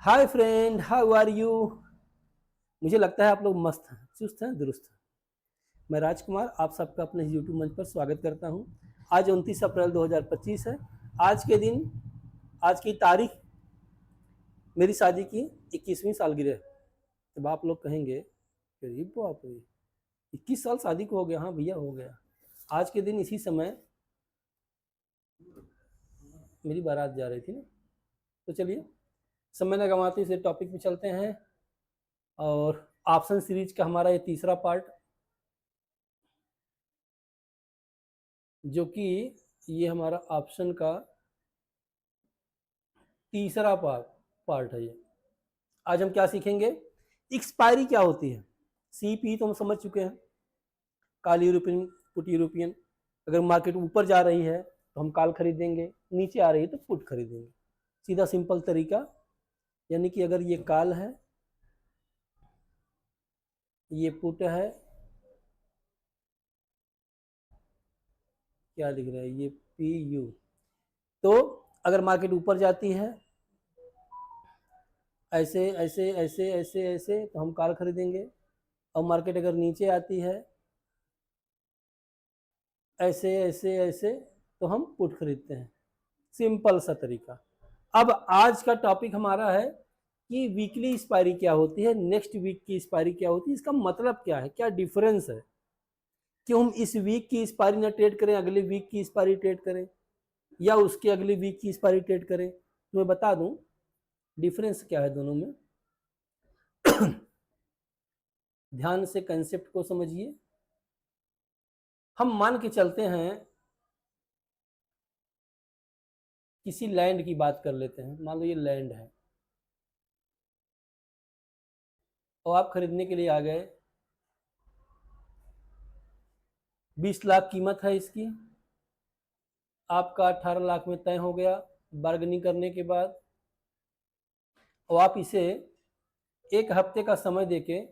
Hi friend, how are you. मुझे लगता है आप लोग मस्त हैं, चुस्त हैं, दुरुस्त हैं। मैं राजकुमार आप सबका अपने यूट्यूब मंच पर स्वागत करता हूं। आज 29 अप्रैल 2025 है। आज के दिन, आज की तारीख मेरी शादी की 21वीं सालगिरह है। तब आप लोग कहेंगे अरे बाप रे, 21 साल शादी को हो गया। हाँ भैया, हो गया। आज के दिन इसी समय मेरी बारात जा रही थी ना। तो चलिए, समय न गंवाते इस टॉपिक पे चलते हैं। और ऑप्शन सीरीज का हमारा ये तीसरा पार्ट, जो कि ये हमारा ऑप्शन का तीसरा पार्ट है। ये आज हम क्या सीखेंगे, एक्सपायरी क्या होती है। सीपी तो हम समझ चुके हैं, काल यूरोपियन, पुट यूरोपियन। अगर मार्केट ऊपर जा रही है तो हम काल खरीदेंगे, नीचे आ रही है तो पुट खरीदेंगे। सीधा सिंपल तरीका। यानी कि अगर ये काल है, ये पुट है, क्या दिख रहा है, ये पी यू। तो अगर मार्केट ऊपर जाती है ऐसे ऐसे ऐसे ऐसे ऐसे तो हम कार खरीदेंगे। और मार्केट अगर नीचे आती है ऐसे ऐसे ऐसे तो हम पुट खरीदते हैं। सिंपल सा तरीका। अब आज का टॉपिक हमारा है कि वीकली एक्सपायरी क्या होती है, नेक्स्ट वीक की एक्सपायरी क्या होती है, इसका मतलब क्या है, क्या डिफरेंस है। क्यों हम इस वीक की एक्सपायरी ना ट्रेड करें, अगले वीक की एक्सपायरी ट्रेड करें, या उसके अगले वीक की एक्सपायरी ट्रेड करें। तो मैं बता दूं डिफरेंस क्या है दोनों में। ध्यान से कंसेप्ट को समझिए। हम मान के चलते हैं, किसी लैंड की बात कर लेते हैं। मान लो ये लैंड है और आप खरीदने के लिए आ गए। 20 लाख कीमत है इसकी, आपका 18 लाख में तय हो गया बार्गेनिंग करने के बाद। और आप इसे एक हफ्ते का समय देके,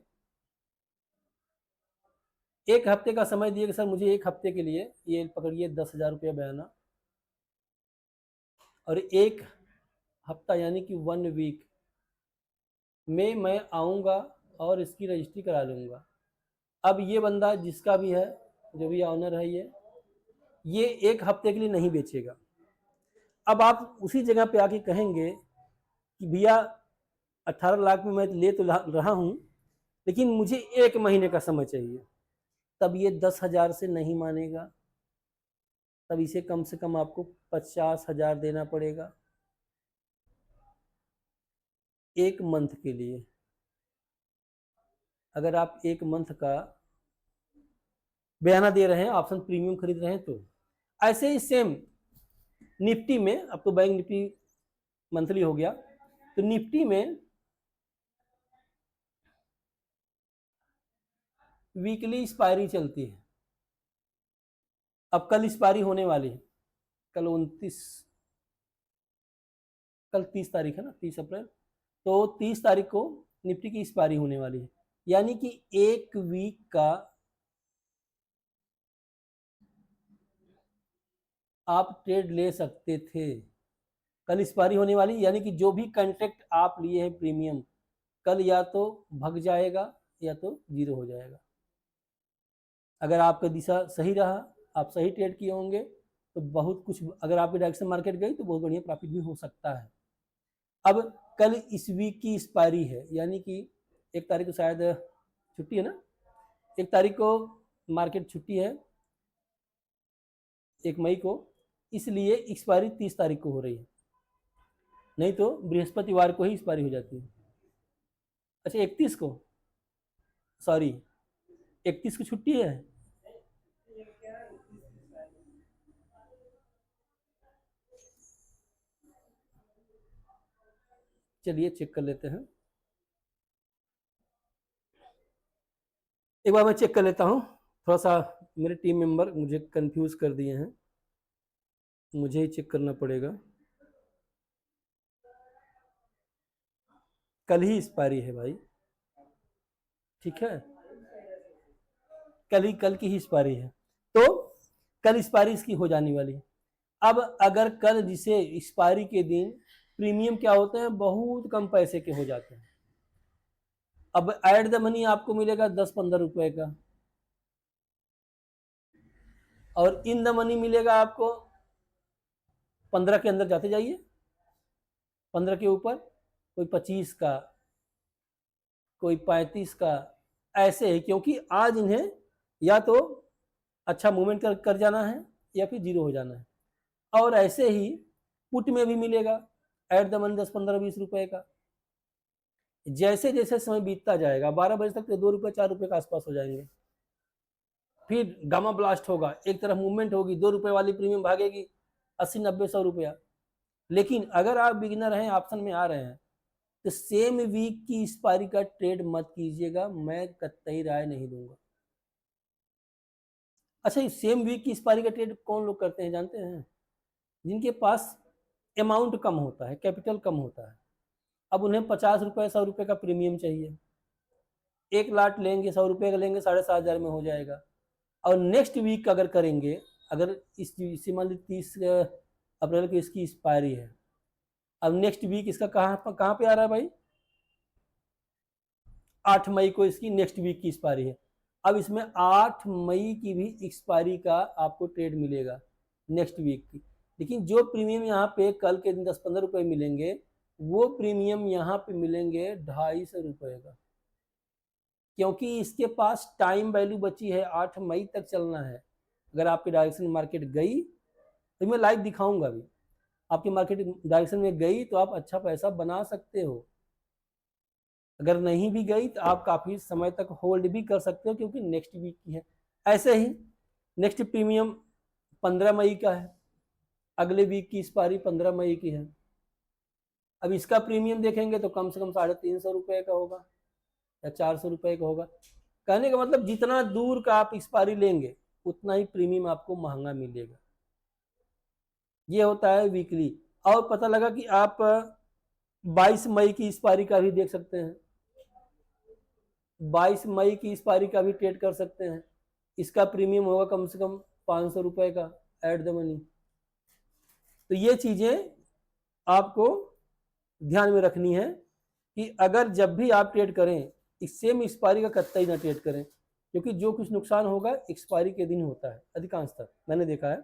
एक हफ्ते का समय दिए कि सर मुझे एक हफ्ते के लिए ये पकड़िए 10,000 रुपया बयाना, और एक हफ्ता यानी कि 1 वीक में मैं आऊँगा और इसकी रजिस्ट्री करा लूँगा। अब ये बंदा जिसका भी है, जो भी ऑनर है, ये एक हफ्ते के लिए नहीं बेचेगा। अब आप उसी जगह पे आके कहेंगे कि भैया 18 लाख में मैं ले तो रहा हूँ, लेकिन मुझे 1 महीने का समय चाहिए। तब ये 10,000 से नहीं मानेगा। तब इसे कम से कम आपको 50,000 देना पड़ेगा 1 मंथ के लिए। अगर आप 1 मंथ का बयाना दे रहे हैं, ऑप्शन प्रीमियम खरीद रहे हैं, तो ऐसे ही सेम निफ्टी में, अब तो बैंक निफ्टी मंथली हो गया, तो निफ्टी में वीकली एक्सपायरी चलती है। अब कल एक्सपायरी होने वाली है, कल 29, कल 30 तारीख है ना, 30 अप्रैल। तो 30 तारीख को निफ्टी की एक्सपायरी होने वाली है। यानी कि 1 वीक का आप ट्रेड ले सकते थे। कल एक्सपायरी होने वाली, यानी कि जो भी कॉन्ट्रैक्ट आप लिए हैं प्रीमियम, कल या तो भग जाएगा या तो जीरो हो जाएगा। अगर आपका दिशा सही रहा, आप सही ट्रेड किए होंगे, तो बहुत कुछ, अगर आपकी डायरेक्शन मार्केट गई तो बहुत बढ़िया प्रॉफिट भी हो सकता है। अब कल इस वीक की एक्सपायरी है, यानी कि 1 तारीख को शायद छुट्टी है ना, 1 तारीख को मार्केट छुट्टी है, 1 मई को, इसलिए एक्सपायरी 30 तारीख को हो रही है। नहीं तो बृहस्पतिवार को ही एक्सपायरी हो जाती है। अच्छा, 31 को, सॉरी, 31 को छुट्टी है। चलिए चेक कर लेते हैं, एक बार मैं चेक कर लेता हूँ। थोड़ा सा मेरे टीम मेंबर मुझे कंफ्यूज कर दिए हैं, मुझे ही चेक करना पड़ेगा। कल ही एक्सपायरी है भाई, ठीक है, कल की ही एक्सपायरी है। तो कल एक्सपायरी इसकी हो जाने वाली है। अब अगर कल जिसे एक्सपायरी के दिन प्रीमियम क्या होते हैं, बहुत कम पैसे के हो जाते हैं। अब एट द मनी आपको मिलेगा 10-15 रुपए का, और इन द मनी मिलेगा आपको 15 के अंदर जाते जाइए, 15 के ऊपर कोई 25 का, कोई 35 का, ऐसे है, क्योंकि आज इन्हें या तो अच्छा मूवमेंट कर जाना है या फिर जीरो हो जाना है। और ऐसे ही पुट में भी मिलेगा एट द मनी 10-15-20 रुपए का। जैसे जैसे समय बीतता जाएगा 12 बजे तक तो 2 रुपये 4 रुपये के आसपास हो जाएंगे, फिर गामा ब्लास्ट होगा, एक तरफ मूवमेंट होगी, 2 रुपये वाली प्रीमियम भागेगी 80-90-100 रुपया। लेकिन अगर आप बिगिनर हैं, ऑप्शन में आ रहे हैं, तो सेम वीक की एक्सपायरी का ट्रेड मत कीजिएगा, मैं कतई राय नहीं दूंगा। अच्छा, इस सेम वीक की एक्सपायरी का ट्रेड कौन लोग करते हैं जानते हैं? जिनके पास अमाउंट कम होता है, कैपिटल कम होता है। अब उन्हें 50 रुपये 100 रुपये का प्रीमियम चाहिए, 1 लाट लेंगे, 100 रुपये का लेंगे, 7,500 में हो जाएगा। और नेक्स्ट वीक अगर करेंगे, अगर इस मान ली 30 अप्रैल को इसकी एक्सपायरी है, अब नेक्स्ट वीक इसका कहाँ पे आ रहा है भाई, 8 मई को इसकी नेक्स्ट वीक की एक्सपायरी है। अब इसमें 8 मई की भी एक्सपायरी का आपको ट्रेड मिलेगा नेक्स्ट वीक की। लेकिन जो प्रीमियम यहाँ पे कल के दिन 10-15 रुपये मिलेंगे, वो प्रीमियम यहाँ पे मिलेंगे 250 रुपये का, क्योंकि इसके पास टाइम वैल्यू बची है, 8 मई तक चलना है। अगर आपकी डायरेक्शन मार्केट गई तो मैं लाइव दिखाऊंगा भी, आपकी मार्केट डायरेक्शन में गई तो आप अच्छा पैसा बना सकते हो, अगर नहीं भी गई तो आप काफ़ी समय तक होल्ड भी कर सकते हो, क्योंकि नेक्स्ट वीक की है। ऐसे ही नेक्स्ट प्रीमियम 15 मई का है, अगले वीक की एक्सपायरी 15 मई की है। अब इसका प्रीमियम देखेंगे तो कम से कम 350 रुपये का होगा या 400 रुपये का होगा। कहने का मतलब जितना दूर का आप एक्सपायरी लेंगे उतना ही प्रीमियम आपको महंगा मिलेगा। ये होता है वीकली। और पता लगा कि आप 22 मई की एक्सपायरी का भी देख सकते हैं, 22 मई की एक्सपायरी का भी ट्रेड कर सकते हैं। इसका प्रीमियम होगा कम से कम 500 रुपये का एट द मनी। तो ये चीज़ें आपको ध्यान में रखनी है कि अगर जब भी आप ट्रेड करें, इस सेम एक्सपायरी का कतई ना ट्रेड करें, क्योंकि जो कुछ नुकसान होगा एक्सपायरी के दिन होता है अधिकांशतः, मैंने देखा है।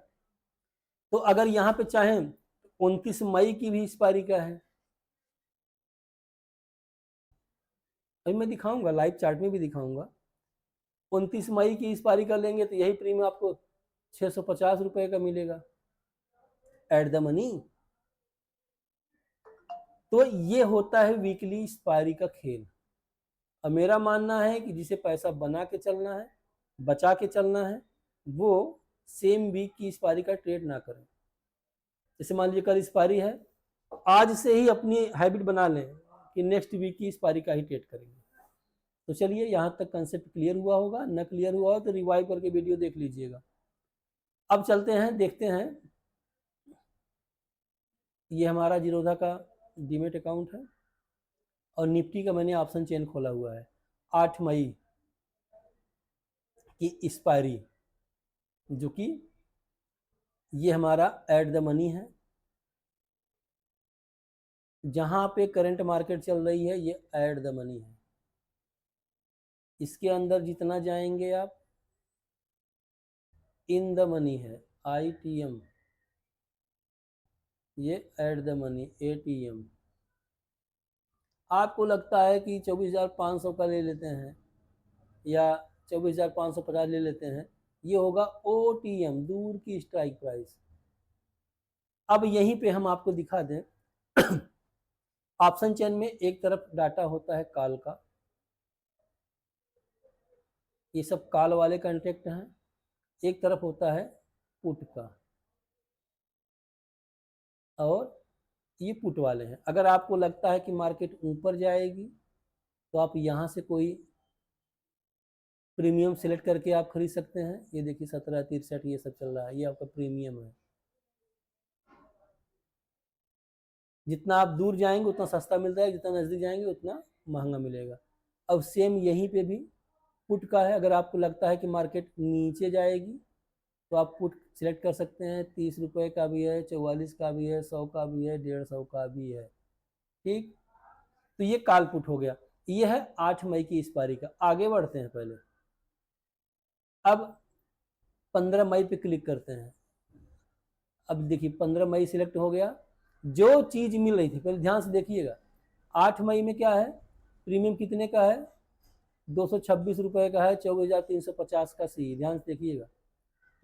तो अगर यहाँ पे चाहें 29 मई की भी एक्सपायरी का है, अभी मैं दिखाऊंगा, लाइव चार्ट में भी दिखाऊंगा। 29 मई की एक्सपायरी कर लेंगे तो यही प्रीमियम आपको 650 रुपये का मिलेगा एट द मनी। तो ये होता है वीकली एक्सपायरी का खेल। और मेरा मानना है कि जिसे पैसा बना के चलना है, बचा के चलना है, वो सेम वीक की एक्सपायरी का ट्रेड ना करें। जैसे मान लीजिए कल एक्सपायरी है, आज से ही अपनी हैबिट बना लें कि नेक्स्ट वीक की एक्सपायरी का ही ट्रेड करेंगे। तो चलिए, यहाँ तक कंसेप्ट क्लियर हुआ होगा, न क्लियर हुआ हो तो रिवाइव करके वीडियो देख लीजिएगा। अब चलते हैं, देखते हैं। ये हमारा जीरोधा का डीमेट अकाउंट है और निफ्टी का मैंने ऑप्शन चेन खोला हुआ है। 8 मई की एक्सपायरी, जो कि ये हमारा एट द मनी है। जहाँ पे करंट मार्केट चल रही है ये एट द मनी है। इसके अंदर जितना जाएंगे आप, इन द मनी है, ITM, ये एट द मनी ATM। आपको लगता है कि 24,500 का ले लेते हैं या 24,550 ले लेते हैं, ये होगा OTM, दूर की स्ट्राइक प्राइस। अब यहीं पे हम आपको दिखा दें, ऑप्शन चेन में एक तरफ डाटा होता है कॉल का, ये सब कॉल वाले कॉन्ट्रैक्ट हैं, एक तरफ होता है पुट का, और ये पुट वाले हैं। अगर आपको लगता है कि मार्केट ऊपर जाएगी तो आप यहाँ से कोई प्रीमियम सेलेक्ट करके आप खरीद सकते हैं। ये देखिए 1763 ये सब चल रहा है, ये आपका प्रीमियम है। जितना आप दूर जाएंगे उतना सस्ता मिलता है, जितना नज़दीक जाएंगे उतना महंगा मिलेगा। अब सेम यहीं पे भी पुट का है। अगर आपको लगता है कि मार्केट नीचे जाएगी तो आप पुट सिलेक्ट कर सकते हैं। 30 रुपये का भी है, 44 का भी है, 100 का भी है, 150 का भी है। ठीक, तो ये कॉल पुट हो गया। ये है 8 मई की एक्सपायरी का। आगे बढ़ते हैं पहले। अब 15 मई पे क्लिक करते हैं। अब देखिए 15 मई सिलेक्ट हो गया। जो चीज़ मिल रही थी, पहले ध्यान से देखिएगा। 8 मई में क्या है, प्रीमियम कितने का है, 226 रुपये का है, 24,350 का सी। ध्यान से देखिएगा,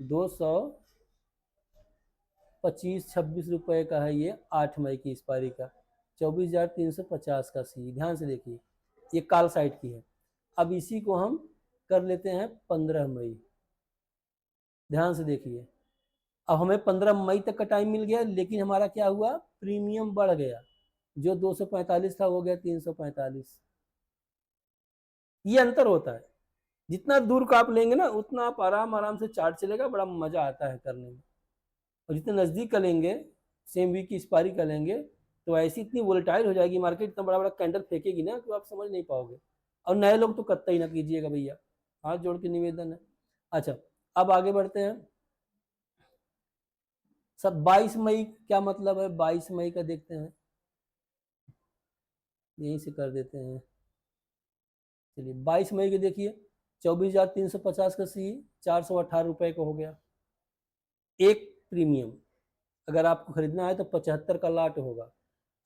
225-26 का है ये 8 मई की एक्सपायरी का, 24,350 का सी। ध्यान से देखिए, ये कॉल साइट की है। अब इसी को हम कर लेते हैं 15 मई। ध्यान से देखिए, अब हमें 15 मई तक का टाइम मिल गया, लेकिन हमारा क्या हुआ, प्रीमियम बढ़ गया। जो 245 था हो गया 345। ये अंतर होता है। जितना दूर का आप लेंगे ना, उतना आप आराम आराम से चार्ट चलेगा, बड़ा मजा आता है करने में। और जितने नज़दीक का लेंगे, सेम वीक की एक्सपायरी का लेंगे, तो ऐसी इतनी वोलेटाइल हो जाएगी मार्केट, इतना बड़ा बड़ा कैंडल फेंकेगी ना कि आप समझ नहीं पाओगे। और नए लोग तो कतई ना कीजिएगा भैया, हाथ जोड़ के निवेदन है। अच्छा, अब आगे बढ़ते हैं। सब 22 मई क्या मतलब है, 22 मई का देखते हैं, यहीं से कर देते हैं। चलिए 22 मई के देखिए, 24,350 का सी, 418 रुपये का हो गया एक प्रीमियम। अगर आपको खरीदना है तो 75 का लाट होगा।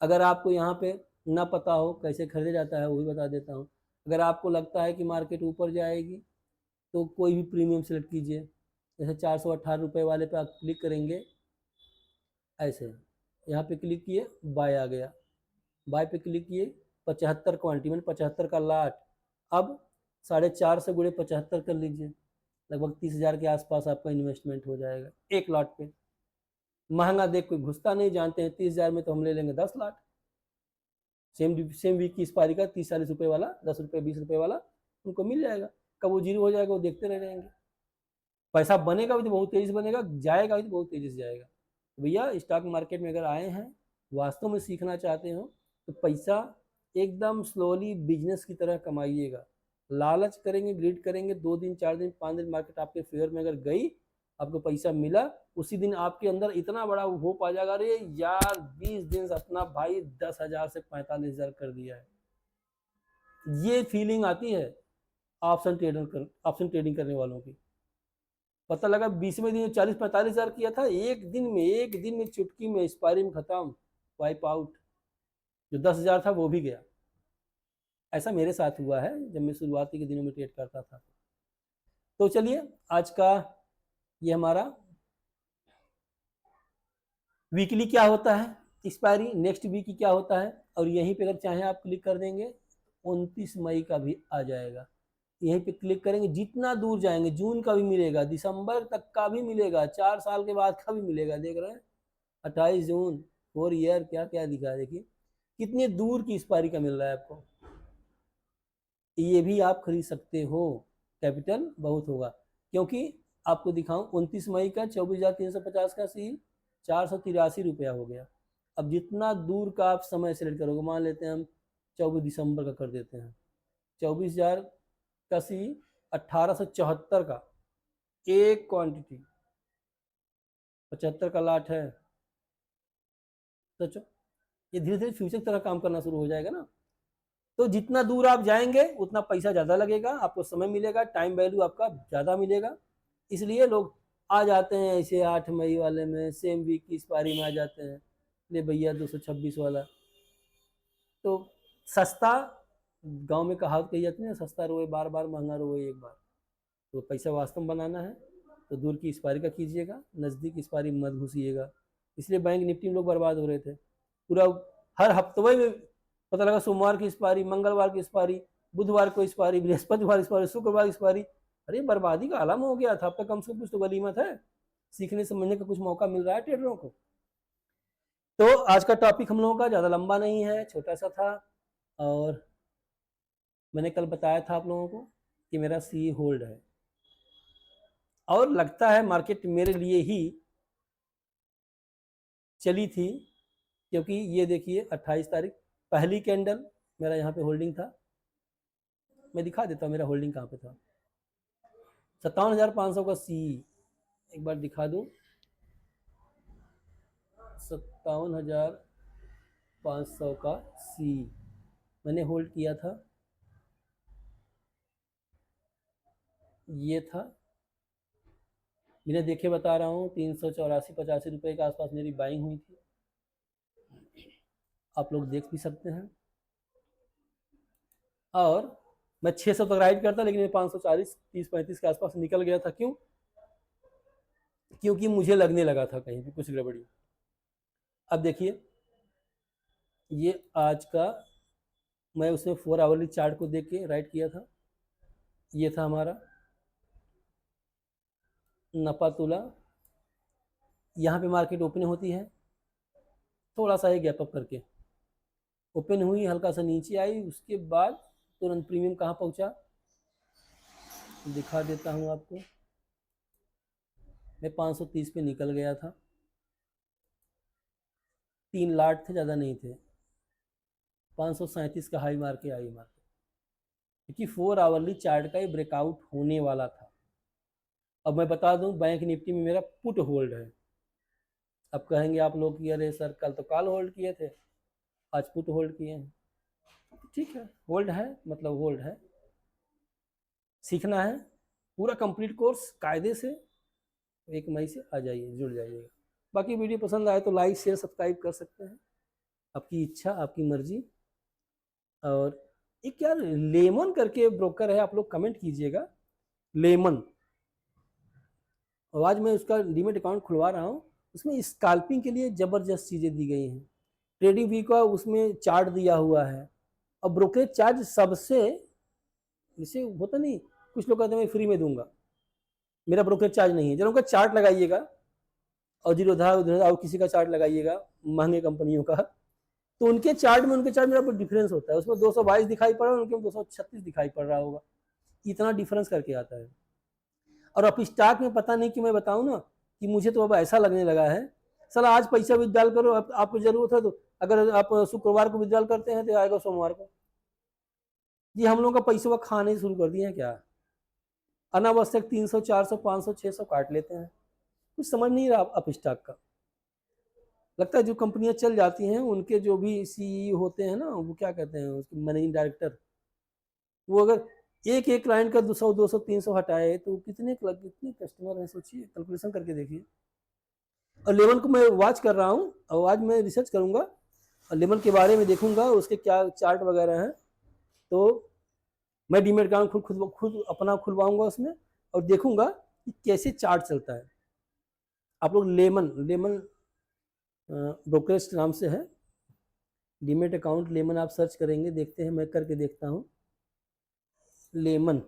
अगर आपको यहाँ पे ना पता हो कैसे खरीदा जाता है, वो भी बता देता हूँ। अगर आपको लगता है कि मार्केट ऊपर जाएगी तो कोई भी प्रीमियम सेलेक्ट कीजिए। जैसे 418 रुपये वाले पे आप क्लिक करेंगे, ऐसे यहाँ पे क्लिक किए, बाय आ गया, बाय पे क्लिक किए, 75 क्वांटिटी में 75 का लाट। अब 4.5 से गुणे 75 कर लीजिए, लगभग 30,000 के आसपास आपका इन्वेस्टमेंट हो जाएगा एक लाट पे। महंगा देख कोई घुसता नहीं, जानते हैं 30,000 में तो हम ले लेंगे 10 लाट। सेम वीक की एक्सपायरी का 30-40 रुपये वाला, 10 रुपये 20 रुपये वाला उनको मिल जाएगा। कब वो जीरो हो जाएगा वो देखते रह जाएंगे। पैसा बनेगा भी तो बहुत तेजी से बनेगा, जाएगा भी तो बहुत तेजी से जाएगा। तो भैया स्टॉक मार्केट में अगर आए हैं, वास्तव में सीखना चाहते हो, तो पैसा एकदम स्लोली बिजनेस की तरह कमाइएगा। लालच करेंगे, ग्रीड करेंगे, 2 दिन 4 दिन 5 दिन मार्केट आपके फेवर में अगर गई, आपको पैसा मिला, उसी दिन आपके अंदर इतना बड़ा होप आ जाएगा, अरे यार 20 दिन से अपना भाई 10,000 से 45,000 कर दिया है। ये फीलिंग आती है ऑप्शन ट्रेडिंग करने वालों की। पता लगा 20वें दिन 40-45,000 किया था, एक दिन में चुटकी में एक्सपायरी में खत्म, वाइप आउट। जो 10,000 था वो भी गया। ऐसा मेरे साथ हुआ है जब मैं शुरुआती के दिनों में ट्रेड करता था। तो चलिए, आज का ये हमारा वीकली क्या होता है एक्सपायरी, नेक्स्ट वीक की क्या होता है, और यहीं पे अगर चाहें आप क्लिक कर देंगे 29 मई का भी आ जाएगा। यहीं पे क्लिक करेंगे, जितना दूर जाएंगे, जून का भी मिलेगा, दिसंबर तक का भी मिलेगा, 4 साल के बाद का भी मिलेगा। देख रहे हैं 28 जून 4 ईयर, क्या क्या दिखा है, देखिए कितने दूर की एक्सपायरी का मिल रहा है आपको। ये भी आप खरीद सकते हो, कैपिटल बहुत होगा। क्योंकि आपको दिखाऊं 29 मई का 24,350 का सी 483 रुपया हो गया। अब जितना दूर का आप समय सेलेक्ट करोगे, मान लेते हैं हम 24 दिसंबर का कर देते हैं, 24,000 का सी 1874 का एक क्वांटिटी, 75 का लाट है। सोचो, ये धीरे धीरे फ्यूचर की तरह काम करना शुरू हो जाएगा ना। तो जितना दूर आप जाएंगे उतना पैसा ज़्यादा लगेगा, आपको समय मिलेगा, टाइम वैल्यू आपका ज़्यादा मिलेगा। इसलिए लोग आ जाते हैं ऐसे 8 मई वाले में, सेम वीक की एक्सपायरी में आ जाते हैं, ले भैया 226 वाला। तो सस्ता, गांव में कहावत कही जाती है ना, सस्ता रोए बार बार, महंगा रोए एक बार। तो पैसा वास्तव में बनाना है तो दूर की एक्सपायरी का कीजिएगा, नज़दीक एक्सपायरी मत घुसिएगा। इसलिए बैंक निफ्टी में लोग बर्बाद हो रहे थे पूरा। हर हफ्ते में पता लगा सोमवार की एक्सपायरी, मंगलवार की एक्सपायरी, बुधवार को एक्सपायरी, बृहस्पतिवार एक्सपायरी, शुक्रवार एक्सपायरी। अरे बर्बादी का आलम हो गया था। अब तक कम से कम कुछ तो गनीमत है, सीखने समझने का कुछ मौका मिल रहा है ट्रेडरों को। तो आज का टॉपिक हम लोगों का ज़्यादा लंबा नहीं है, छोटा सा था। और मैंने कल बताया था आप लोगों को कि मेरा सी होल्ड है, और लगता है मार्केट मेरे लिए ही चली थी। क्योंकि ये देखिए 28 तारीख पहली कैंडल मेरा यहाँ पे होल्डिंग था। मैं दिखा देता हूँ मेरा होल्डिंग कहाँ पे था, 57,500 का सी, एक बार दिखा दूं, 57,500 का सी मैंने होल्ड किया था, ये था, बिना देखे बता रहा हूँ, 384-85 के आसपास मेरी बाइंग हुई थी, आप लोग देख भी सकते हैं। और मैं 600 तक राइड करता, लेकिन मैं 540, 30-35 के आसपास निकल गया था। क्यों? क्योंकि मुझे लगने लगा था कहीं भी कुछ गड़बड़ी। अब देखिए, ये आज का मैं उसमें 4 आवरली चार्ट को देख के राइड किया था, ये था हमारा नपा तुला, यहाँ पे मार्केट ओपन होती है, थोड़ा सा ही गैप अप करके ओपन हुई, हल्का सा नीचे आई, उसके बाद तुरंत प्रीमियम कहाँ पहुँचा दिखा देता हूँ आपको। मैं 530 पे निकल गया था, 3 लाट थे, ज़्यादा नहीं थे, 537 का हाई मार के आई मार्केट, क्योंकि 4 आवरली चार्ट का ही ब्रेकआउट होने वाला था। अब मैं बता दूं, बैंक निफ्टी में मेरा पुट होल्ड है। अब कहेंगे आप लोग कि अरे सर कल तो कॉल होल्ड किए थे, आज पुट होल्ड किए हैं। ठीक है, होल्ड है मतलब होल्ड है, सीखना है पूरा कंप्लीट कोर्स कायदे से, 1 मई से आ जाइए, जुड़ जाइएगा। बाकी वीडियो पसंद आए तो लाइक शेयर सब्सक्राइब कर सकते हैं, आपकी इच्छा आपकी मर्जी। और एक यार लेमन करके ब्रोकर है, आप लोग कमेंट कीजिएगा, लेमन, और आज मैं उसका डीमेट अकाउंट खुलवा रहा हूँ, उसमें स्कैल्पिंग के लिए ज़बरदस्त चीज़ें दी गई हैं, ट्रेडिंग व्यू का उसमें चार्ट दिया हुआ है, और ब्रोकरेज चार्ज सबसे, जैसे होता नहीं, कुछ लोग कहते हैं मैं फ्री में दूंगा, मेरा ब्रोकरेज चार्ज नहीं है, जब उनका चार्ट लगाइएगा और जीरोधा उधर और किसी का चार्ट लगाइएगा महंगे कंपनियों का, तो उनके चार्ट में मेरा डिफरेंस होता है, उसमें 222 दिखाई पड़ रहा है, उनके में 236 दिखाई पड़ रहा होगा, इतना डिफरेंस करके आता है। और अब स्टॉक में पता नहीं कि मैं बताऊं ना, कि मुझे तो अब ऐसा लगने लगा है, सर आज पैसा विड्रॉल करो, अब आपको जरूरत है तो, अगर आप शुक्रवार को विड्रॉल करते हैं तो आएगा सोमवार को। जी हम लोगों का पैसा खाने शुरू कर दिए हैं क्या, अनावश्यक 300 400 500 600 काट लेते हैं, कुछ समझ नहीं रहा अब स्टॉक का। लगता है जो कंपनियां चल जाती हैं उनके जो भी सीईओ होते हैं ना, वो क्या कहते हैं उसके मैनेजिंग डायरेक्टर, वो अगर एक एक क्लाइंट का 200 200 300 हटाए तो कितने कस्टमर हैं, सोचिए, कैलकुलेशन करके देखिए। और लेमन को मैं वॉच कर रहा हूँ, और आज मैं रिसर्च करूंगा और लेमन के बारे में देखूंगा, उसके क्या चार्ट वगैरह हैं, तो मैं डीमेट अकाउंट खुद अपना खुलवाऊंगा उसमें, और देखूंगा कि कैसे चार्ट चलता है। आप लोग लेमन लेमन ब्रोकरेज नाम से है डीमेट अकाउंट, लेमन आप सर्च करेंगे, देखते हैं, मैं करके देखता हूँ। लेमन,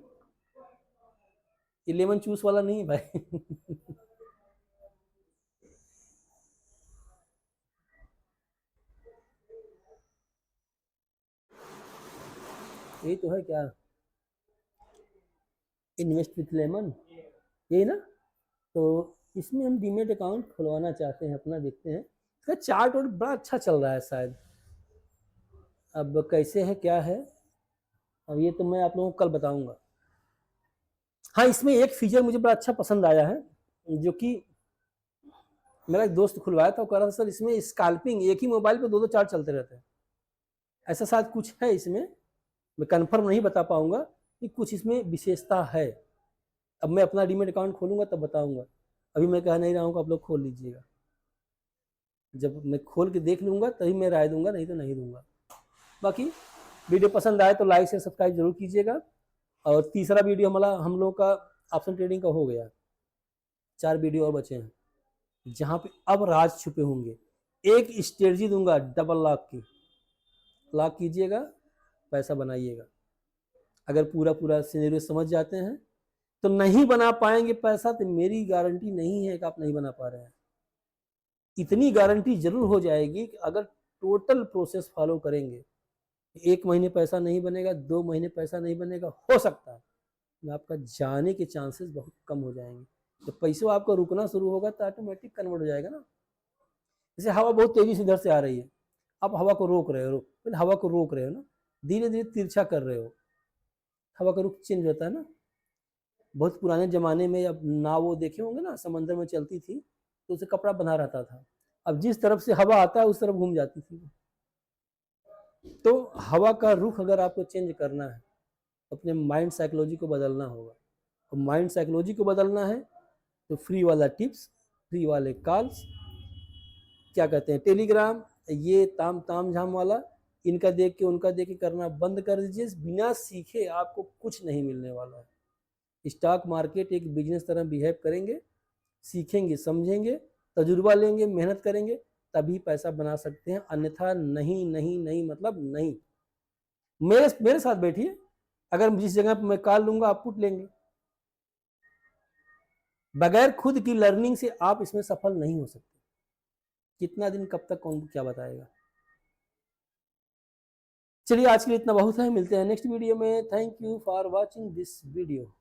ये लेमन जूस वाला नहीं है भाई यही तो है क्या, इन्वेस्ट विथ लेमन, यही ना। तो इसमें हम डीमेट अकाउंट खुलवाना चाहते हैं अपना, देखते हैं इसका चार्ट और बड़ा अच्छा चल रहा है शायद, अब कैसे है क्या है, अब ये तो मैं आप लोगों को कल बताऊंगा। हाँ, इसमें एक फीचर मुझे बड़ा अच्छा पसंद आया है, जो कि मेरा एक दोस्त खुलवाया था, वो कह रहा था सर इसमें स्कैल्पिंग, एक ही मोबाइल पे 2-2 चार्ट चलते रहते हैं, ऐसा शायद कुछ है इसमें, मैं कंफर्म नहीं बता पाऊंगा कि कुछ इसमें विशेषता है। अब मैं अपना डीमेट अकाउंट खोलूंगा तब बताऊंगा, अभी मैं कह नहीं रहा हूँ कि आप लोग खोल लीजिएगा, जब मैं खोल के देख लूंगा तभी मैं राय दूंगा, नहीं तो नहीं दूंगा। बाकी वीडियो पसंद आए तो लाइक से सब्सक्राइब जरूर कीजिएगा। और तीसरा वीडियो हमारा हम लोग का ऑप्शन ट्रेडिंग का हो गया, 4 वीडियो और बचे हैं, जहाँ पे अब राज छुपे होंगे। एक स्ट्रेटजी दूंगा डबल लॉक की, लॉक कीजिएगा, पैसा बनाइएगा। अगर पूरा पूरा सिनेरियो समझ जाते हैं तो, नहीं बना पाएंगे पैसा तो मेरी गारंटी नहीं है कि आप नहीं बना पा रहे हैं, इतनी गारंटी जरूर हो जाएगी कि अगर टोटल प्रोसेस फॉलो करेंगे, 1 महीने पैसा नहीं बनेगा, 2 महीने पैसा नहीं बनेगा, हो सकता है आपका जाने के चांसेस बहुत कम हो जाएंगे। जब पैसा आपका रुकना शुरू होगा तो ऑटोमेटिक कन्वर्ट हो जाएगा ना। जैसे हवा बहुत तेजी से इधर से आ रही है, आप हवा को रोक रहे हो, फिर हवा को रोक रहे हो ना, धीरे धीरे तिरछा कर रहे हो, हवा का रुख चेंज होता है ना, बहुत पुराने ज़माने में अब नाव वो देखे होंगे ना, समंदर में चलती थी तो उसे कपड़ा बंधा रहता था। अब जिस तरफ से हवा आता है उस तरफ घूम जाती थी। तो हवा का रुख अगर आपको चेंज करना है, अपने माइंड साइकोलॉजी को बदलना होगा। और माइंड साइकोलॉजी को बदलना है तो फ्री वाला टिप्स, फ्री वाले कॉल्स, क्या कहते हैं, टेलीग्राम, ये ताम ताम झाम वाला, इनका देख के उनका देख के करना बंद कर दीजिए। बिना सीखे आपको कुछ नहीं मिलने वाला है। स्टॉक मार्केट एक बिजनेस तरह बिहेव करेंगे, सीखेंगे, समझेंगे, तजुर्बा लेंगे, मेहनत करेंगे, तभी पैसा बना सकते हैं, अन्यथा नहीं नहीं नहीं मतलब नहीं। मेरे साथ बैठिए, अगर जिस जगह पर मैं कॉल लूंगा आप पुट लेंगे। बगैर खुद की लर्निंग से आप इसमें सफल नहीं हो सकते। कितना दिन कब तक कौन क्या बताएगा। चलिए आज के लिए इतना बहुत है, मिलते हैं नेक्स्ट वीडियो में। Thank you for watching this video.